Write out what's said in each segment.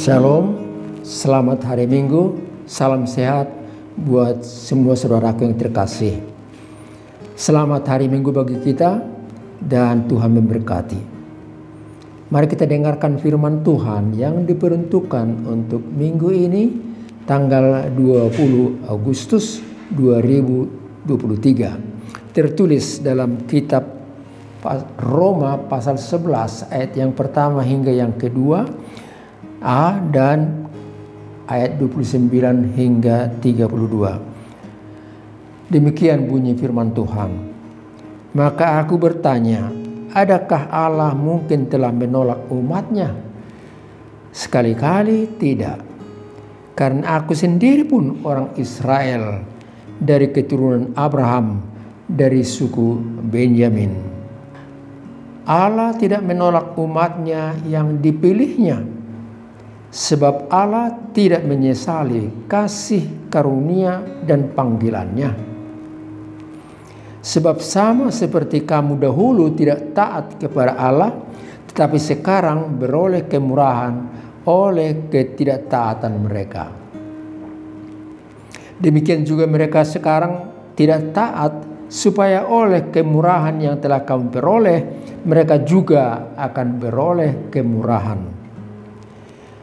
Shalom, selamat hari Minggu, salam sehat buat semua saudaraku yang terkasih. Selamat hari Minggu bagi kita dan Tuhan memberkati. Mari kita dengarkan firman Tuhan yang diperuntukkan untuk minggu ini tanggal 20 Agustus 2023. Tertulis dalam kitab Roma pasal 11 ayat yang pertama hingga yang kedua A dan ayat 29 hingga 32. Demikian bunyi firman Tuhan. Maka aku bertanya, adakah Allah mungkin telah menolak umatnya? Sekali-kali tidak. Karena aku sendiri pun orang Israel, dari keturunan Abraham, dari suku Benyamin. Allah tidak menolak umatnya yang dipilihnya. Sebab Allah tidak menyesali kasih karunia dan panggilannya. Sebab sama seperti kamu dahulu tidak taat kepada Allah, tetapi sekarang beroleh kemurahan oleh ketidaktaatan mereka. Demikian juga mereka sekarang tidak taat, supaya oleh kemurahan yang telah kamu peroleh, mereka juga akan beroleh kemurahan.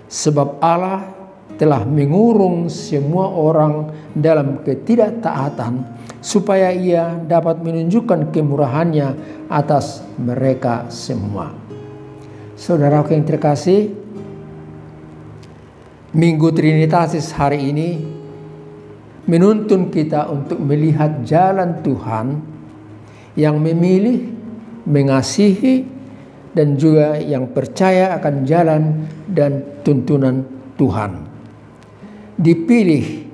Sebab Allah telah mengurung semua orang dalam ketidaktaatan, supaya Ia dapat menunjukkan kemurahannya atas mereka semua. Saudaraku yang terkasih, Minggu Trinitatis hari ini menuntun kita untuk melihat jalan Tuhan yang memilih, mengasihi, dan juga yang percaya akan jalan dan tuntunan Tuhan. Dipilih,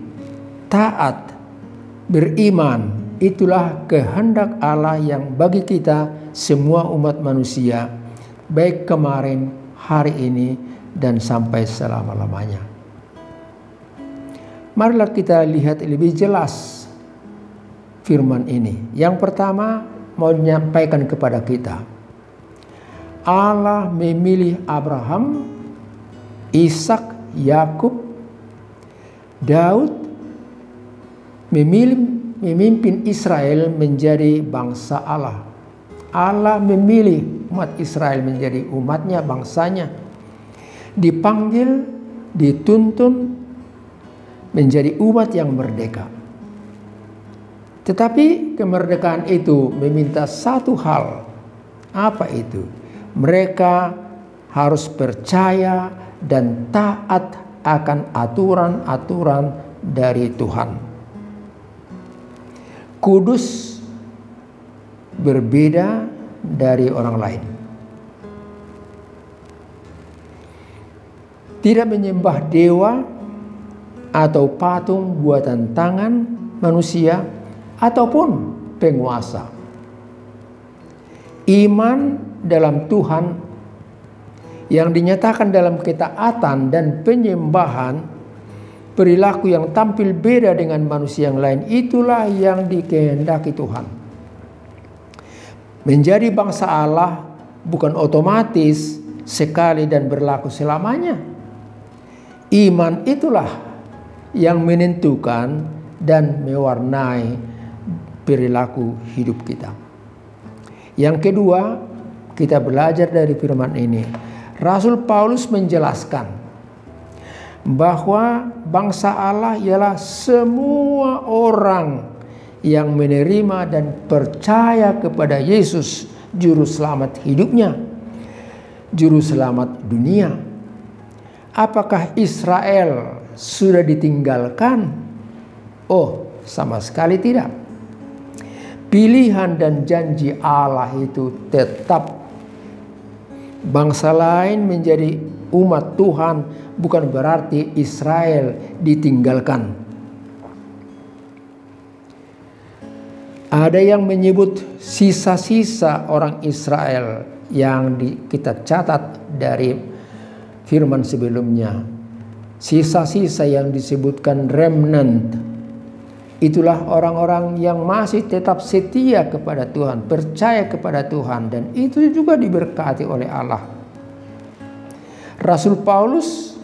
taat, beriman, itulah kehendak Allah yang bagi kita semua umat manusia, baik kemarin, hari ini, dan sampai selama-lamanya. Marilah kita lihat lebih jelas firman ini. Yang pertama mau menyampaikan kepada kita, Allah memilih Abraham, Ishak, Yakub, Daud, memimpin Israel menjadi bangsa Allah. Allah memilih umat Israel menjadi umatnya, bangsanya. Dipanggil, dituntun menjadi umat yang merdeka. Tetapi kemerdekaan itu meminta satu hal. Apa itu? Mereka harus percaya dan taat akan aturan-aturan dari Tuhan. Kudus berbeda dari orang lain. Tidak menyembah dewa atau patung buatan tangan manusia ataupun penguasa. Iman dalam Tuhan yang dinyatakan dalam ketaatan dan penyembahan, perilaku yang tampil beda dengan manusia yang lain, itulah yang dikehendaki Tuhan. Menjadi bangsa Allah bukan otomatis sekali dan berlaku selamanya. Iman itulah yang menentukan dan mewarnai perilaku hidup kita. Yang kedua, kita belajar dari firman ini. Rasul Paulus menjelaskan bahwa bangsa Allah ialah semua orang yang menerima dan percaya kepada Yesus, juru selamat hidupnya, juru selamat dunia. Apakah Israel sudah ditinggalkan? Oh, sama sekali tidak. Pilihan dan janji Allah itu tetap. Bangsa lain menjadi umat Tuhan bukan berarti Israel ditinggalkan. Ada yang menyebut sisa-sisa orang Israel yang kita catat dari firman sebelumnya. Sisa-sisa yang disebutkan remnant. Itulah orang-orang yang masih tetap setia kepada Tuhan, percaya kepada Tuhan, dan itu juga diberkati oleh Allah. Rasul Paulus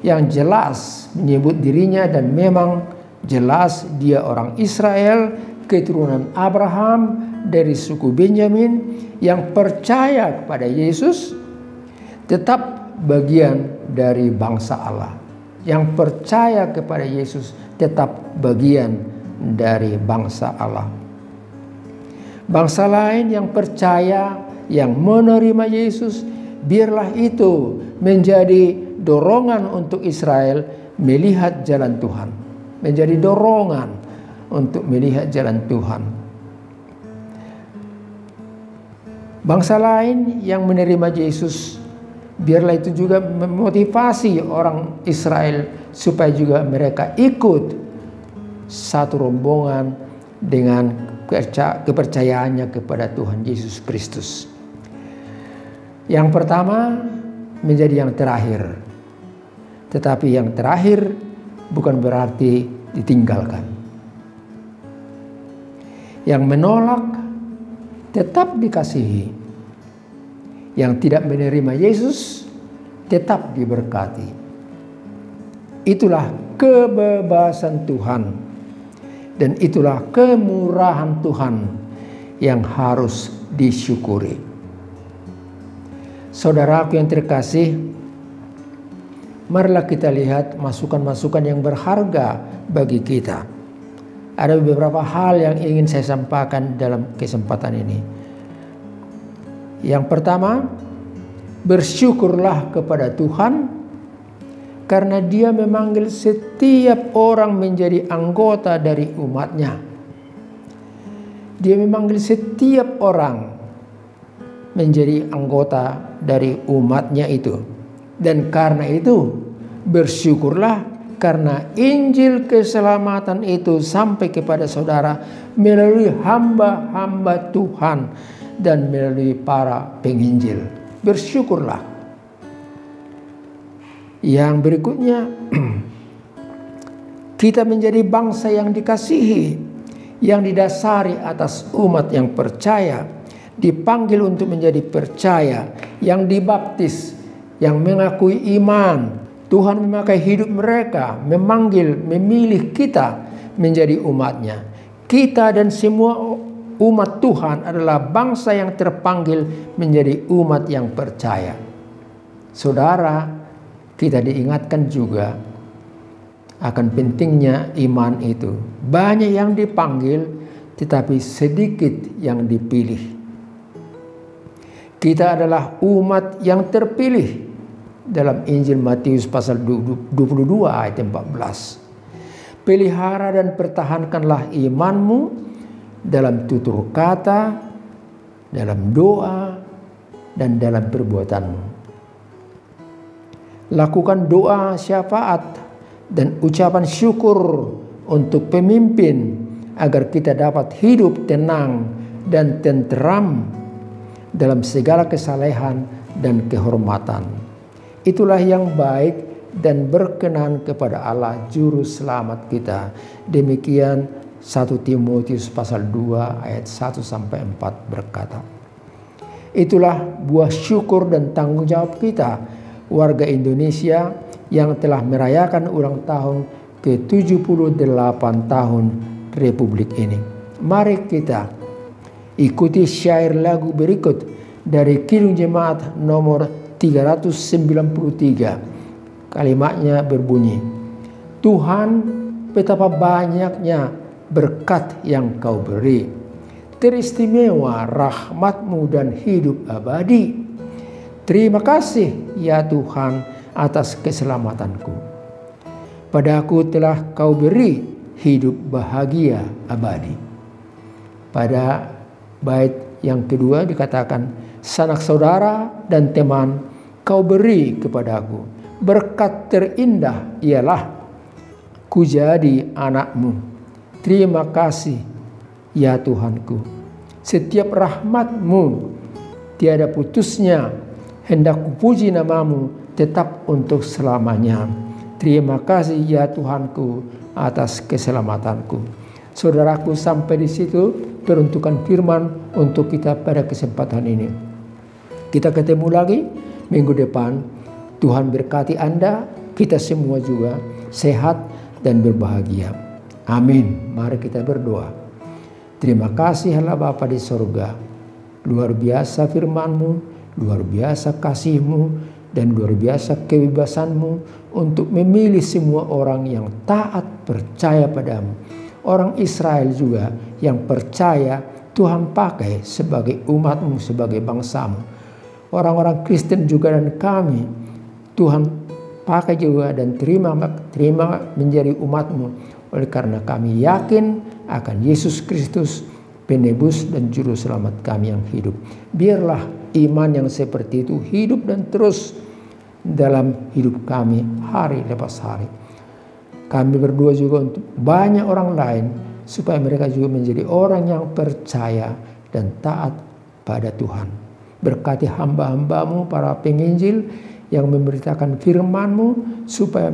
yang jelas menyebut dirinya dan memang jelas dia orang Israel, keturunan Abraham dari suku Benyamin yang percaya kepada Yesus, tetap bagian dari bangsa Allah. Yang percaya kepada Yesus tetap bagian dari bangsa Allah. Bangsa lain yang percaya, yang menerima Yesus, biarlah itu menjadi dorongan untuk Israel melihat jalan Tuhan. Menjadi dorongan untuk melihat jalan Tuhan. Bangsa lain yang menerima Yesus, biarlah itu juga memotivasi orang Israel supaya juga mereka ikut satu rombongan dengan kepercayaannya kepada Tuhan Yesus Kristus. Yang pertama menjadi yang terakhir. Tetapi yang terakhir bukan berarti ditinggalkan. Yang menolak tetap dikasihi. Yang tidak menerima Yesus tetap diberkati. Itulah kebebasan Tuhan. Dan itulah kemurahan Tuhan yang harus disyukuri. Saudaraku yang terkasih, marilah kita lihat masukan-masukan yang berharga bagi kita. Ada beberapa hal yang ingin saya sampaikan dalam kesempatan ini. Yang pertama, bersyukurlah kepada Tuhan karena Dia memanggil setiap orang menjadi anggota dari umat-Nya. Dia memanggil setiap orang menjadi anggota dari umat-Nya itu. Dan karena itu bersyukurlah karena Injil keselamatan itu sampai kepada saudara melalui hamba-hamba Tuhan dan melalui para penginjil. Bersyukurlah. Yang berikutnya, kita menjadi bangsa yang dikasihi, yang didasari atas umat yang percaya, dipanggil untuk menjadi percaya, yang dibaptis, yang mengakui iman. Tuhan memakai hidup mereka, memanggil, memilih kita menjadi umat-Nya. Kita dan semua umat Tuhan adalah bangsa yang terpanggil menjadi umat yang percaya. Saudara, kita diingatkan juga akan pentingnya iman itu. Banyak yang dipanggil, tetapi sedikit yang dipilih. Kita adalah umat yang terpilih dalam Injil Matius pasal 22 ayat 14. Pelihara dan pertahankanlah imanmu dalam tutur kata, dalam doa, dan dalam perbuatanmu. Lakukan doa syafaat dan ucapan syukur untuk pemimpin agar kita dapat hidup tenang dan tenteram dalam segala kesalehan dan kehormatan. Itulah yang baik dan berkenan kepada Allah juru selamat kita. Demikian 1 Timotius pasal 2 ayat 1-4 berkata. Itulah buah syukur dan tanggung jawab kita, warga Indonesia yang telah merayakan ulang tahun ke-78 tahun Republik ini. Mari kita ikuti syair lagu berikut dari Kidung Jemaat nomor 393. Kalimatnya berbunyi, Tuhan, betapa banyaknya berkat yang Kau beri. Teristimewa rahmat-Mu dan hidup abadi. Terima kasih ya Tuhan atas keselamatanku. Padaku telah Kau beri hidup bahagia abadi. Pada bait yang kedua dikatakan, sanak saudara dan teman Kau beri kepadaku. Berkat terindah ialah ku jadi anak-Mu. Terima kasih ya Tuhanku. Setiap rahmat-Mu tiada putusnya. Hendak kupuji nama-Mu tetap untuk selamanya. Terima kasih ya Tuhanku atas keselamatanku. Saudaraku, sampai di situ peruntukan firman untuk kita pada kesempatan ini. Kita ketemu lagi minggu depan. Tuhan berkati Anda, kita semua juga sehat dan berbahagia. Amin. Mari kita berdoa. Terima kasih Allah Bapa di sorga. Luar biasa firman-Mu, luar biasa kasih-Mu, dan luar biasa kebebasan-Mu untuk memilih semua orang yang taat percaya padamu. Orang Israel juga yang percaya Tuhan pakai sebagai umat-Mu, sebagai bangsa-Mu. Orang-orang Kristen juga dan kami, Tuhan pakai juga dan terima menjadi umat-Mu. Oleh karena kami yakin akan Yesus Kristus, penebus dan juru selamat kami yang hidup. Biarlah iman yang seperti itu hidup dan terus dalam hidup kami hari lepas hari. Kami berdoa juga untuk banyak orang lain supaya mereka juga menjadi orang yang percaya dan taat pada Tuhan. Berkati hamba-hamba-Mu, para penginjil yang memberitakan firman-Mu, supaya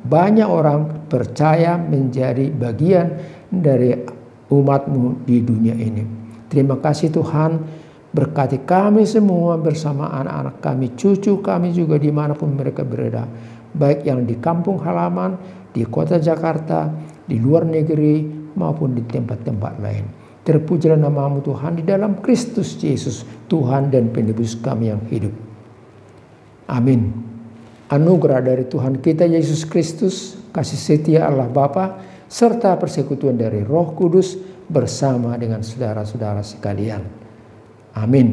banyak orang percaya menjadi bagian dari umat-Mu di dunia ini. Terima kasih Tuhan, berkati kami semua bersama anak-anak kami, cucu kami juga dimanapun mereka berada. Baik yang di kampung halaman, di kota Jakarta, di luar negeri, maupun di tempat-tempat lain. Terpujilah nama-Mu Tuhan di dalam Kristus Yesus, Tuhan dan penebus kami yang hidup. Amin. Anugerah dari Tuhan kita Yesus Kristus, kasih setia Allah Bapa, serta persekutuan dari Roh Kudus bersama dengan saudara-saudara sekalian. Amin.